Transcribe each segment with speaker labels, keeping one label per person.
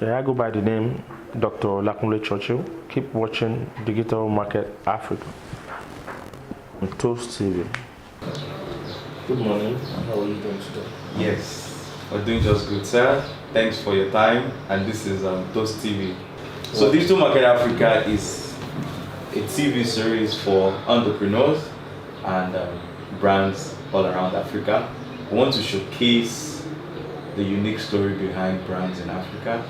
Speaker 1: Yeah, I go by the name Dr. Olakunle Churchill. Keep watching Digital Market Africa on Toast TV. Good morning. How are you doing today?
Speaker 2: Yes, we're doing just good, sir. Thanks for your time. And this is Toast TV. So Digital Market Africa is a TV series for entrepreneurs and brands all around Africa. We want to showcase the unique story behind brands in Africa,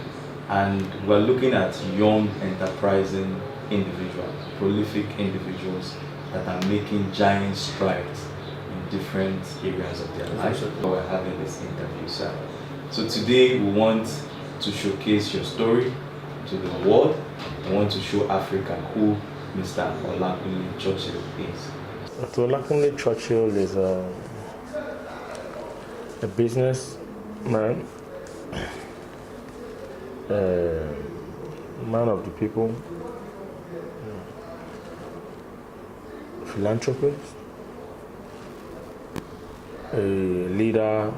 Speaker 2: and we're looking at young, enterprising individuals, prolific individuals that are making giant strides in different areas of their life. We're having this interview, sir. So today we want to showcase your story to the world. We want to show Africa who Mr. Olakunle Churchill is.
Speaker 1: So Olakunle Churchill is a businessman, man of the people, philanthropist, a leader,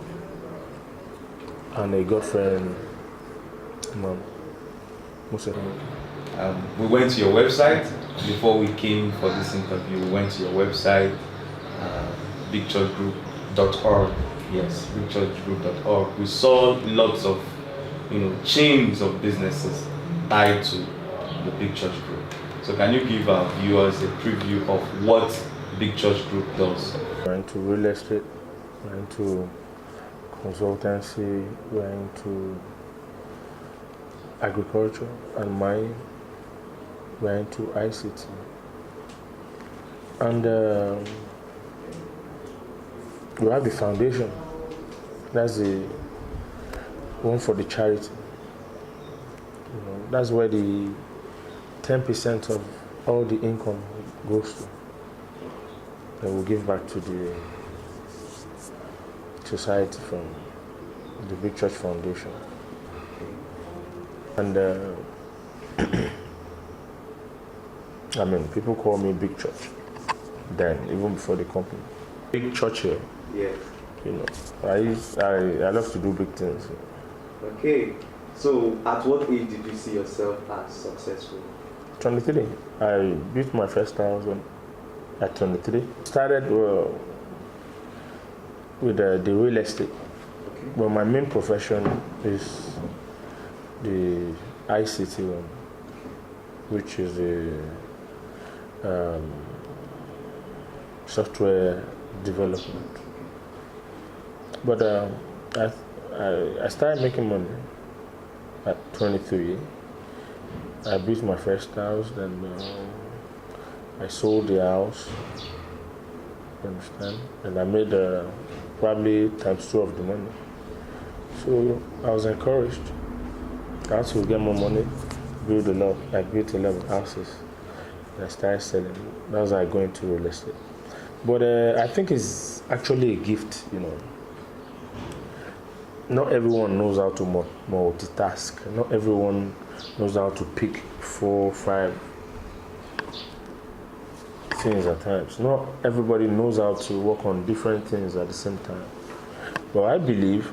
Speaker 1: and a good friend.
Speaker 2: We went to your website before we came for this interview. We went to your website, bigchurchgroup.org. Yes, bigchurchgroup.org. We saw lots of, chains of businesses tied to the Big Church Group. So can you give our viewers a preview of what Big Church Group does?
Speaker 1: We're into real estate, we're into consultancy, we're into agriculture and mining, we're into ICT. And we have the foundation. That's the one for the charity. That's where the 10% of all the income goes to. That we give back to the society from the Big Church Foundation. And people call me Big Church then, even before the company. Big Churchill.
Speaker 2: Yes.
Speaker 1: I love to do big things.
Speaker 2: Okay. So at what age did you see yourself as successful?
Speaker 1: 23. I built my first house at 23. Started with the real estate.
Speaker 2: Okay.
Speaker 1: But my main profession is the ICT one, which is the software development. But I started making money at 23. I built my first house, then I sold the house, you understand? And I made probably ×2 of the money. So I was encouraged. I had to get more money, build a lot. I built 11 houses. And I started selling. That was how I go into real estate. But I think it's actually a gift, Not everyone knows how to multitask. Not everyone knows how to pick 4, 5 things at times. Not everybody knows how to work on different things at the same time. But I believe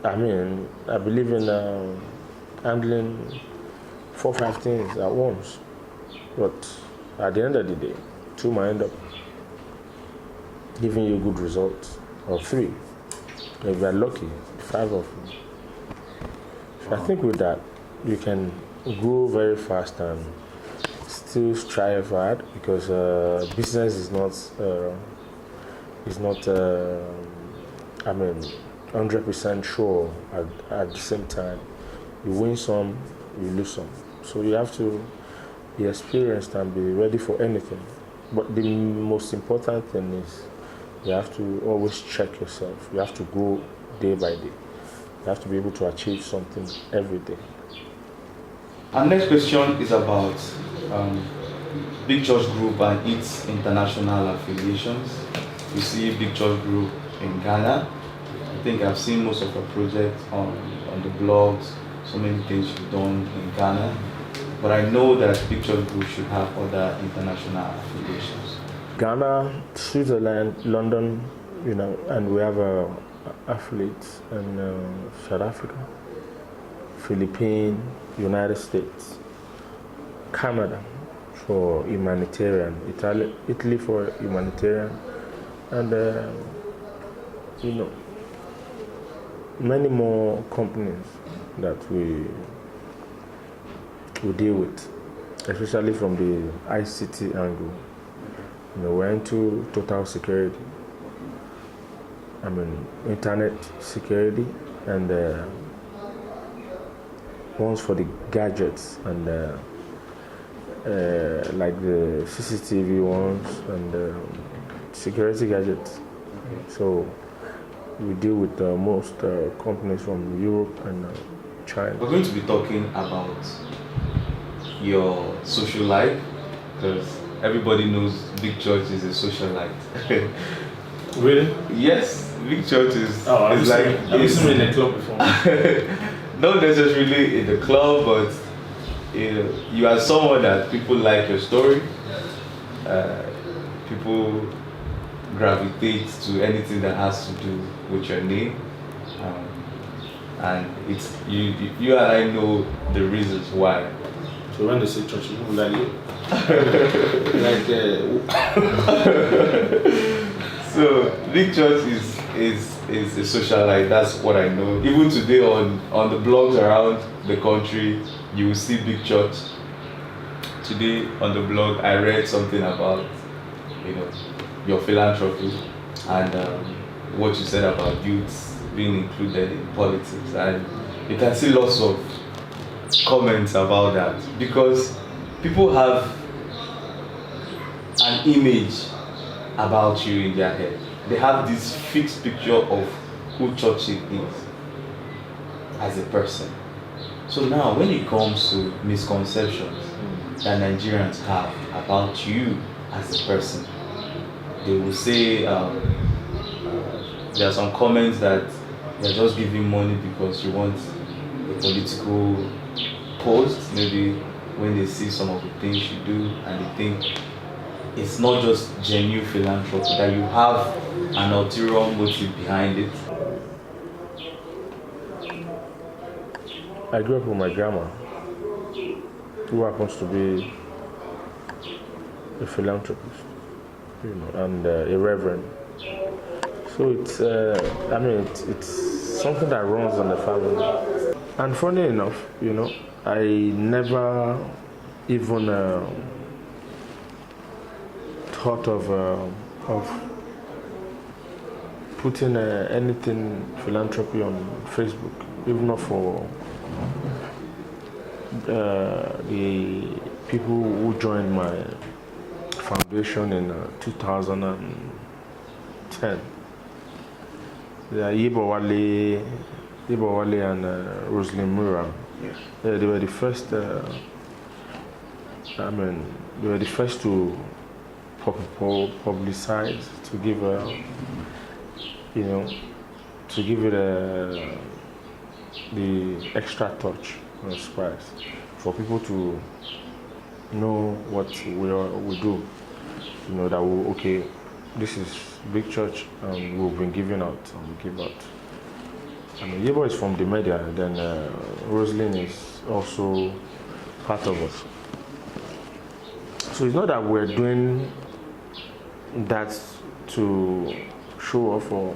Speaker 1: in handling 4, 5 things at once. But at the end of the day, 2 might end up giving you good results, or 3. If you are lucky, 5 of them. So I think with that, you can grow very fast and still strive hard, because business is not 100% sure at the same time. You win some, you lose some. So you have to be experienced and be ready for anything. But the most important thing is you have to always check yourself. You have to go day by day. You have to be able to achieve something every day.
Speaker 2: Our next question is about Big Church Group and its international affiliations. You see Big Church Group in Ghana. I think I've seen most of your projects on the blogs, so many things you've done in Ghana. But I know that Big Church Group should have other international affiliations.
Speaker 1: Ghana, Switzerland, London, and we have affiliates in South Africa, Philippines, United States, Canada for humanitarian, Italy for humanitarian, and many more companies that we deal with, especially from the ICT angle. We're into total security. Internet security, and ones for the gadgets, and like the CCTV ones and security gadgets. So we deal with most companies from Europe and China.
Speaker 2: We're going to be talking about your social life, because everybody knows Big Church is a socialite.
Speaker 1: Really?
Speaker 2: Yes, Big Church is.
Speaker 1: I've seen in a club before.
Speaker 2: Not necessarily in the club, but you are someone that people like your story. People gravitate to anything that has to do with your name, and it's you and I know the reasons why.
Speaker 1: So when they say Churchill, who like you?
Speaker 2: So Big Church is a socialite. That's what I know. Even today on the blogs around the country, you will see Big Church. Today on the blog, I read something about your philanthropy and what you said about youths being included in politics, and you can see lots of comments about that, because people have an image about you in their head. They have this fixed picture of who Churchill is as a person. So now when it comes to misconceptions that Nigerians have about you as a person, they will say there are some comments that you're just giving money because you want a political post, maybe when they see some of the things you do and they think it's not just genuine philanthropy, that you have an ulterior motive behind it.
Speaker 1: I grew up with my grandma, who happens to be a philanthropist, and a reverend. So it's something that runs on the family. And funny enough, I never even thought of putting anything philanthropy on Facebook, even not for the people who joined my foundation in 2010. Yibo Wale and Rosalind Mura.
Speaker 2: Yes.
Speaker 1: Yeah, they were the first. They were the first to publicize, to give it the extra touch and spice for people to know what we do. That this is Big Church, and we've been giving out, and we give out. Yibo is from the media, then Rosalind is also part of us. So it's not that we're doing that to show off or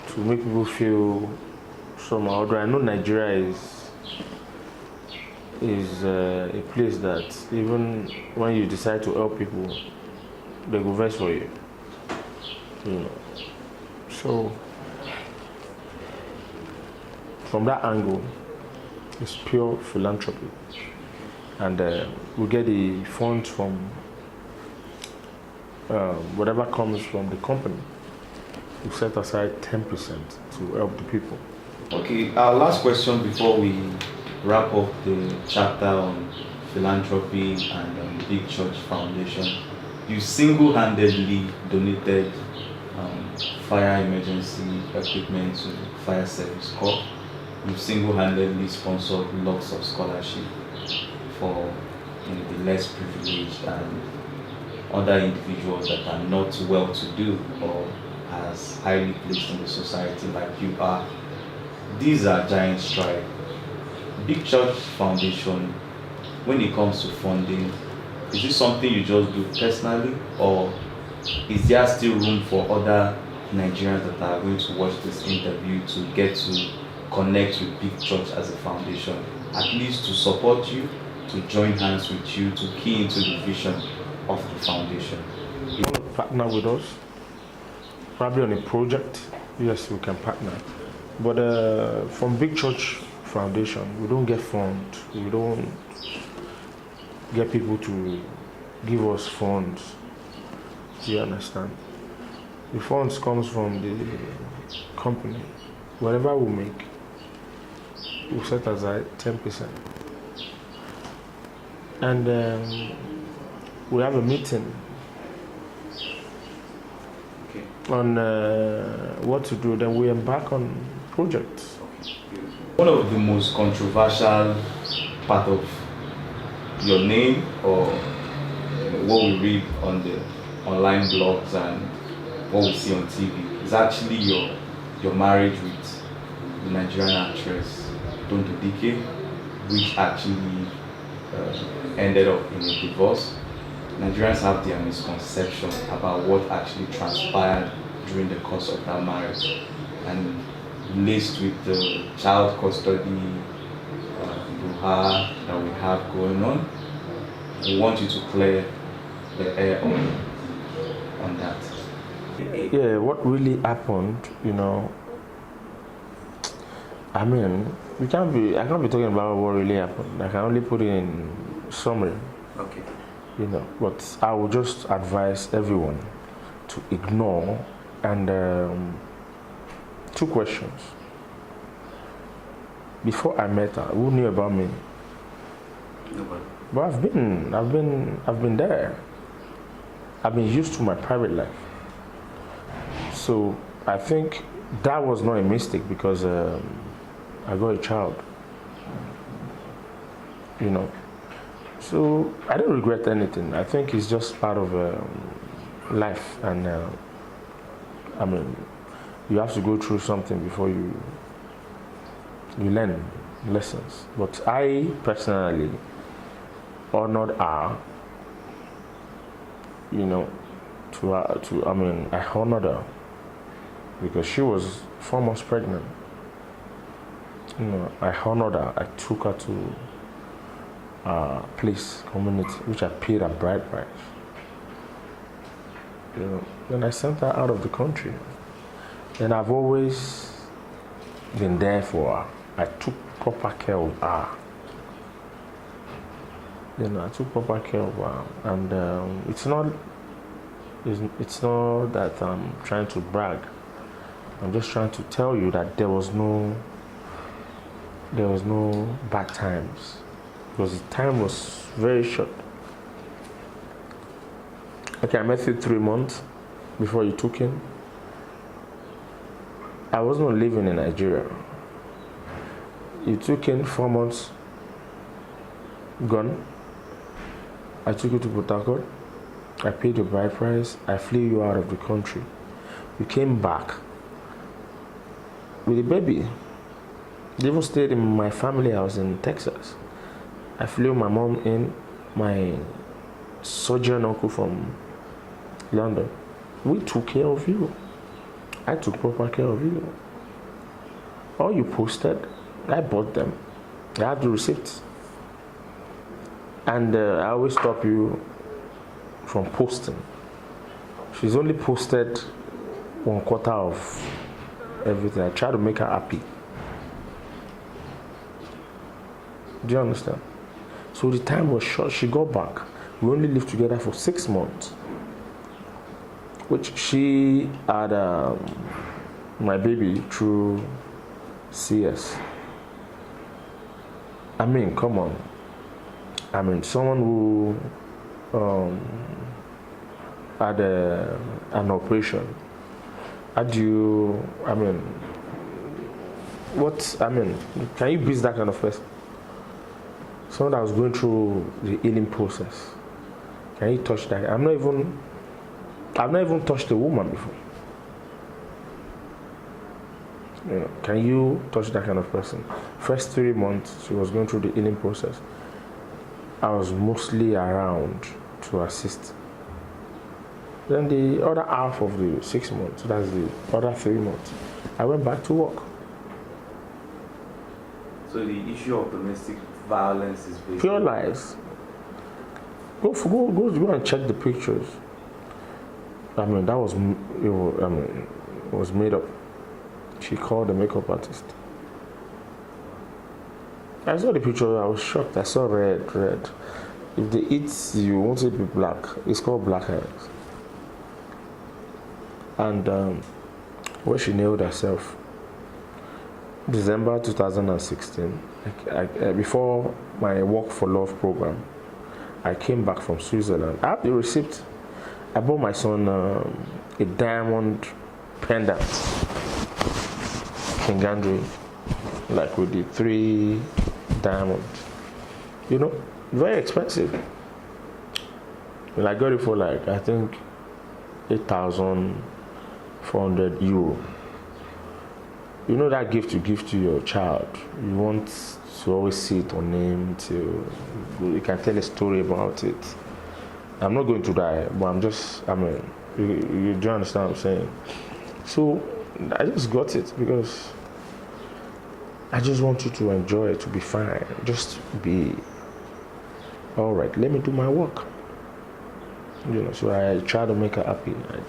Speaker 1: to make people feel somehow. Although I know Nigeria is a place that even when you decide to help people, they go vex for you. So from that angle, it's pure philanthropy, and we get the funds from whatever comes from the company. We set aside 10% to help the people.
Speaker 2: Okay, our last question before we wrap up the chapter on philanthropy and Big Church Foundation. You single-handedly donated fire emergency equipment to Fire Service Corps. You single-handedly sponsored lots of scholarship for the less privileged and other individuals that are not well-to-do or as highly placed in the society like you are. These are giant strides. Big Church Foundation, when it comes to funding, is this something you just do personally, or is there still room for other Nigerians that are going to watch this interview to get to connect with Big Church as a foundation, at least to support you, to join hands with you, to key into the vision of the foundation?
Speaker 1: If you want to partner with us, probably on a project, yes, we can partner. But from Big Church Foundation, we don't get funds. We don't get people to give us funds. Do you understand? The funds comes from the company. Whatever we make, we set aside 10%. And we have a meeting on what to do. Then we embark on projects.
Speaker 2: One of the most controversial part of your name, or what we read on the online blogs and what we see on TV, is actually your marriage with the Nigerian actress Tonto Dike, which actually ended up in a divorce. Nigerians have their misconception about what actually transpired during the course of that marriage, and laced with the child custody that we have going on. We want you to clear the air on that.
Speaker 1: Yeah, what really happened, I mean, I can't be talking about what really happened. I can only put it in summary.
Speaker 2: Okay.
Speaker 1: But I would just advise everyone to ignore and two questions. Before I met her, who knew about me?
Speaker 2: Nobody.
Speaker 1: But I've been there. I've been used to my private life. So I think that was not a mistake, because I got a child. So I don't regret anything. I think it's just part of life, and I mean, you have to go through something before you learn lessons. But I personally honored her. I honored her because she was 4 months pregnant. I honored her. I took her to place, community, which I paid a bride price. Then I sent her out of the country. And I've always been there for her. I took proper care of her. I took proper care of her. And it's not that I'm trying to brag. I'm just trying to tell you that there was no bad times, because the time was very short. Okay, I met you 3 months before you took in. I was not living in Nigeria. You took in 4 months, gone. I took you to Port Harcourt. I paid your bride price. I flew you out of the country. You came back with a baby. They even stayed in my family house in Texas. I flew my mom in, my surgeon uncle from London. We took care of you. I took proper care of you. All you posted, I bought them. I had the receipts. And I always stop you from posting. She's only posted 1/4 of everything. I try to make her happy. Do you understand? So the time was short. She got back. We only lived together for 6 months, which she had my baby through CS. I mean, come on. I mean, someone who had an operation. Can you beat that kind of person? Someone that was going through the healing process. Can you touch that? I've not even touched a woman before. Can you touch that kind of person? first 3 months she was going through the healing process, I was mostly around to assist. Then the other half of the 6 months, that's the other 3 months, I went back to work.
Speaker 2: So the issue of domestic violence is basically
Speaker 1: Pure lies. Go and check the pictures. I mean, that was, it was made up. She called the makeup artist. I saw the picture, I was shocked. I saw red. If they eat you, won't it be black? It's called black eyes. And where she nailed herself, December 2016, before my Walk for Love program, I came back from Switzerland. I have the receipt. I bought my son a diamond pendant, Kingandri, like with the 3 diamonds. You know, very expensive. And I got it for like, I think, 8,400 euro. You know that gift you give to your child, you want to always see it on him, you can tell a story about it. I'm not going to die, but you do understand what I'm saying? So I just got it because I just want you to enjoy it, to be fine, just be all right. Let me do my work. You know, so I try to make her happy. I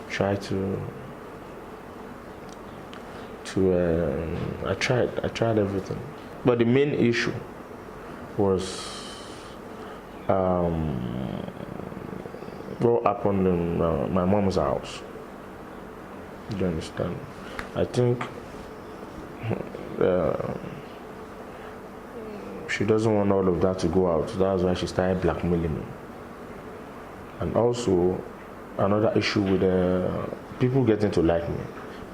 Speaker 1: try I tried everything, but the main issue was what happened in my mom's house. Do you understand? I think she doesn't want all of that to go out. That's why she started blackmailing me. And also another issue with people getting to like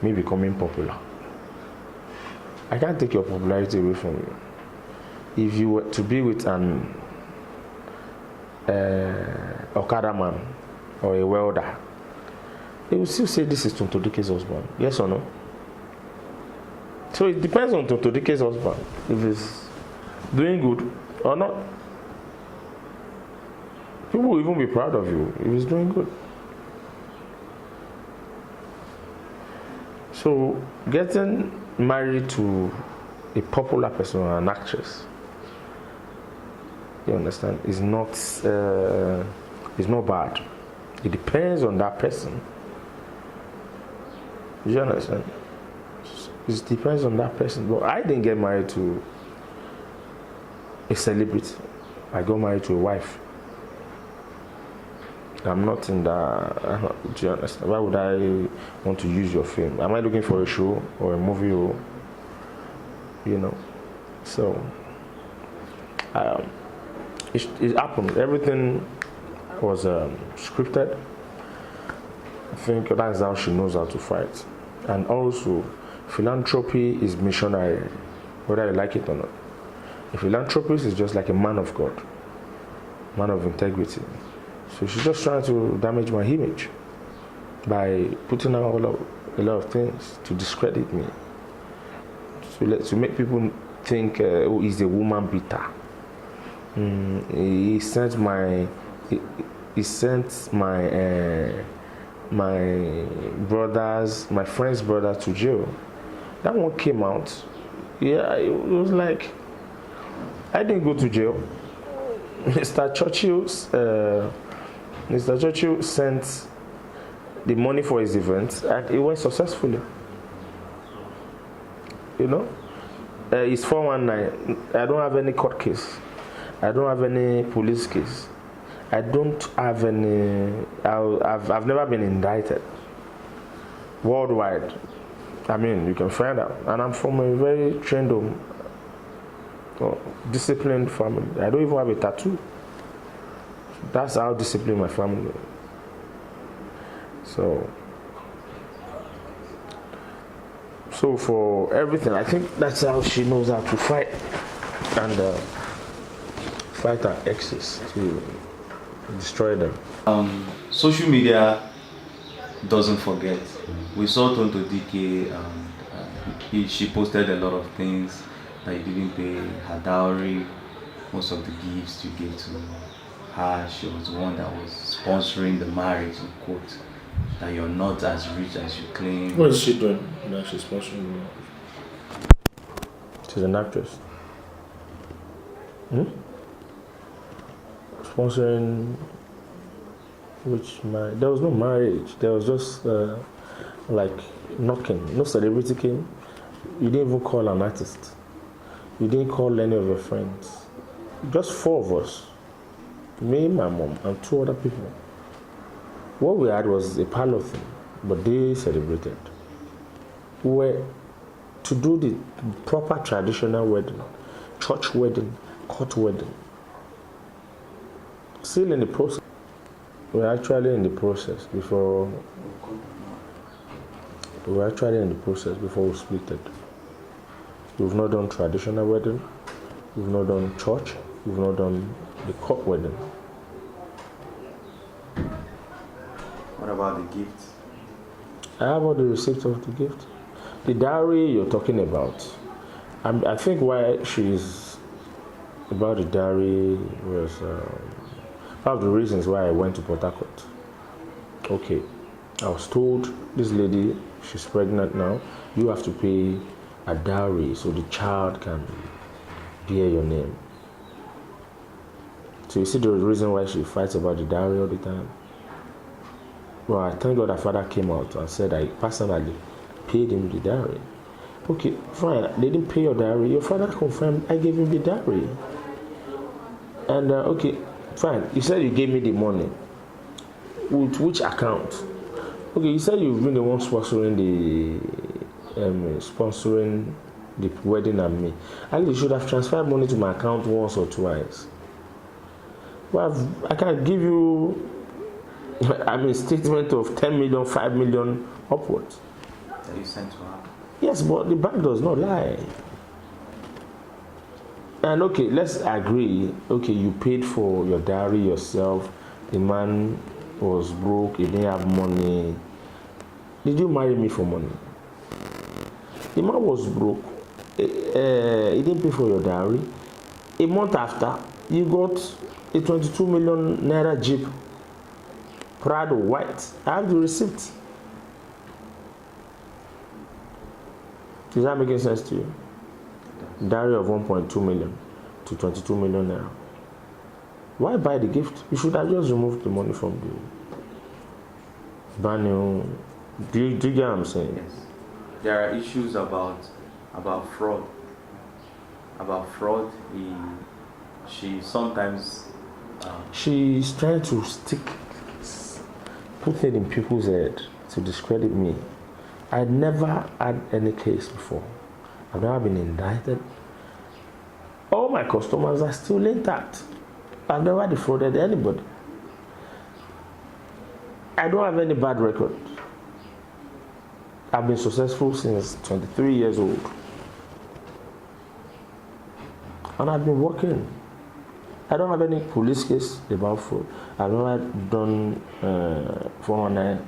Speaker 1: me becoming popular. I can't take your popularity away from you. If you were to be with an Okada man or a welder, they will still say this is Tonto Dike's husband. Yes or no? So it depends on Tonto Dike's husband if he's doing good or not. People will even be proud of you if he's doing good. So getting married to a popular person or an actress, you understand, is not bad. It depends on that person. You understand? It depends on that person. But I didn't get married to a celebrity. I got married to a wife. I'm not in that. Do you understand? Why would I want to use your fame? Am I looking for a show or a movie or, you know? So it happened. Everything was scripted. I think that's how she knows how to fight. And also, philanthropy is missionary, whether you like it or not. A philanthropist is just like a man of God, man of integrity. So she's just trying to damage my image by putting out a lot of things to discredit me, to make people think, oh, he's a woman beater. He sent my friend's brother to jail. That one came out. Yeah, it was like, I didn't go to jail. Mr. Churchill sent the money for his event and it went successfully. You know? It's 419. I don't have any court case. I don't have any police case. I don't have any. I've never been indicted worldwide. I mean, you can find out. And I'm from a very trained, disciplined family. I don't even have a tattoo. That's how disciplined my family is. So for everything, I think that's how she knows how to fight and fight her exes to destroy them.
Speaker 2: Social media doesn't forget. We saw Tonto Dike and she posted a lot of things. that you didn't pay her dowry, most of the gifts you gave to her. She was the one that was sponsoring the marriage, in quote, that you're not as rich as you claim.
Speaker 1: What is she doing? No, she's sponsoring me. She's an actress. Sponsoring which marriage? There was no marriage. There was just like knocking. No celebrity came. You didn't even call an artist. You didn't call any of your friends. Just 4 of us. Me, my mom, and 2 other people. What we had was a parlor thing, but they celebrated. We were to do the proper traditional wedding, church wedding, court wedding. Still in the process. We're actually in the process before we split it. We've not done traditional wedding, we've not done church, we've not done the court wedding.
Speaker 2: What about the gifts?
Speaker 1: I have all the receipts of the gift. The dowry you're talking about, I think why she's about the dowry was one of the reasons why I went to Port Harcourt. Okay, I was told this lady, she's pregnant now, you have to pay a dowry so the child can bear your name. So you see the reason why she fights about the dowry all the time. Well, I thank God her father came out and said I personally paid him the dowry. Okay, fine, they didn't pay your dowry. Your father confirmed I gave him the dowry. And okay, fine, you said you gave me the money. With which account? Okay, you said you've been the one sponsoring the wedding and me. And you should have transferred money to my account once or twice. Well, I can give you a statement of 10 million, 5 million upwards.
Speaker 2: That you sent to her?
Speaker 1: Yes, but the bank does not lie. And okay, let's agree. Okay, you paid for your dowry yourself. The man was broke. He didn't have money. Did you marry me for money? The man was broke. He didn't pay for your dowry. A month after, you got a 22 million naira Jeep. Prado white. I have the receipt. Is that making sense to you? Dowry of 1.2 million to 22 million naira. Why buy the gift? You should have just removed the money from the brand new. Do you get what I'm saying?
Speaker 2: Yes. There are issues about fraud. About fraud, she sometimes
Speaker 1: she's trying to put it in people's head to discredit me. I never had any case before. I've never been indicted. All my customers are still intact. I've never defrauded anybody. I don't have any bad record. I've been successful since 23 years old. And I've been working. I don't have any police case about fraud. I've never done 419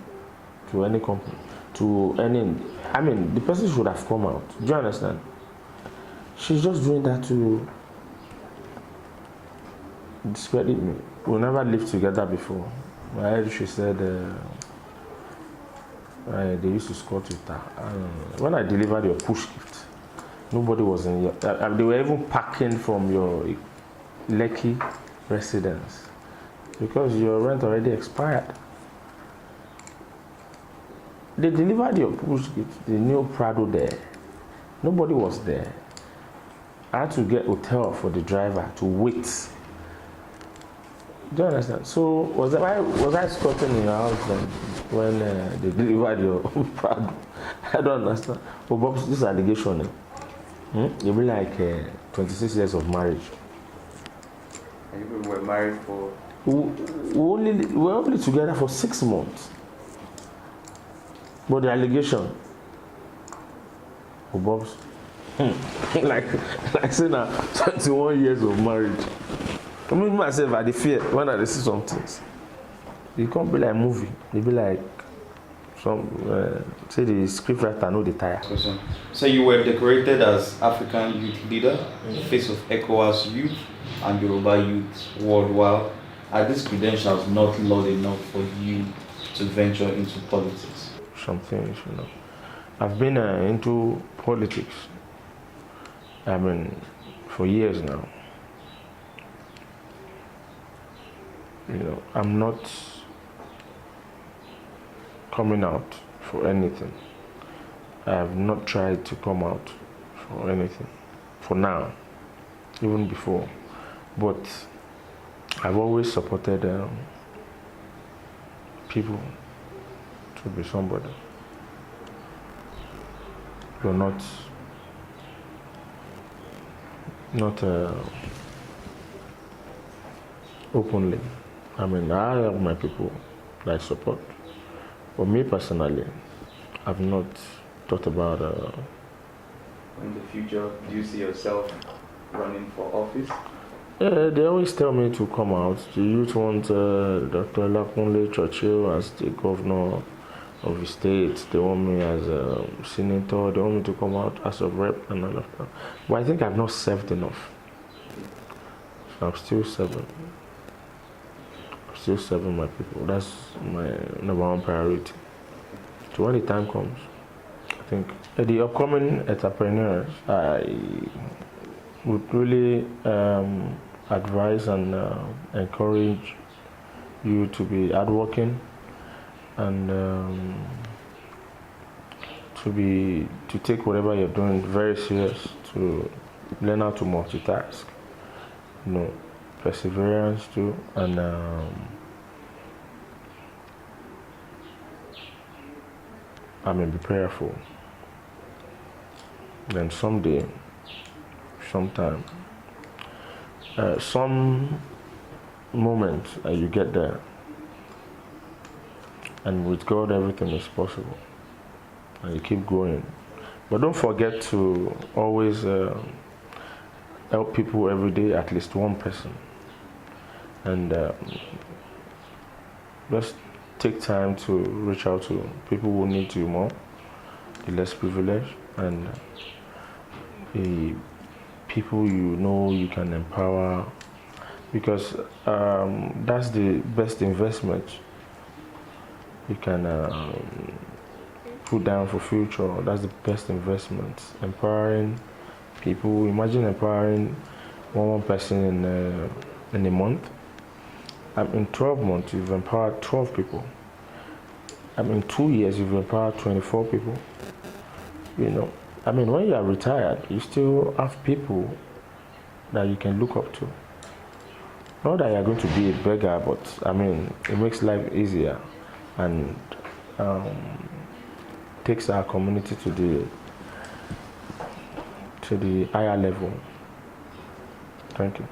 Speaker 1: to any company. The person should have come out. Do you understand? She's just doing that to discredit me. We never lived together before. I heard she said they used to squat with her. When I delivered your push gift, nobody was in your. They were even packing from your Lekki residence because your rent already expired. They delivered your push gift, the new Prado there. Nobody was there. I had to get hotel for the driver to wait. Do you understand? So was I squatting in your house then when they delivered your Prado? I don't understand. But Bob, this allegation, you'll be like 26 years of marriage.
Speaker 2: And you were married for?
Speaker 1: We were only together for 6 months. But the allegation, Bob's, like saying 21 years of marriage. I mean myself, I fear when I see some things. You can't be like movie. They be like say the scriptwriter know the tire.
Speaker 2: So you were decorated as African Youth Leader, face of ECOWAS Youth and Yoruba Youth worldwide. Are these credentials not laud enough for you to venture into politics?
Speaker 1: Some things, I've been into politics, for years now. I'm not coming out for anything. I have not tried to come out for anything for now, even before. But I've always supported people to be somebody. You're not openly. I have my people that I support. For me personally, I've not thought about.
Speaker 2: In the future, do you see yourself running for office?
Speaker 1: Yeah, they always tell me to come out. The youth want Dr. Olakunle, Churchill as the governor of the state. They want me as a senator. They want me to come out as a rep and all of that. But I think I've not served enough. So I'm still serving. Still serving my people. That's my number one priority. So when the time comes, I think the upcoming entrepreneurs, I would really advise and encourage you to be hardworking and to take whatever you're doing very serious, to learn how to multitask, perseverance too, and be prayerful. Then someday, sometime, some moment you get there, and with God everything is possible, and you keep going. But don't forget to always help people every day, at least one person. And just take time to reach out to people who need you more, the less privileged, and the people you can empower, because that's the best investment you can put down for future. That's the best investment. Empowering people. Imagine empowering one person in a month. In 12 months, you've empowered 12 people. In 2 years, you've empowered 24 people. When you are retired, you still have people that you can look up to. Not that you're going to be a beggar, but it makes life easier and takes our community to the higher level. Thank you.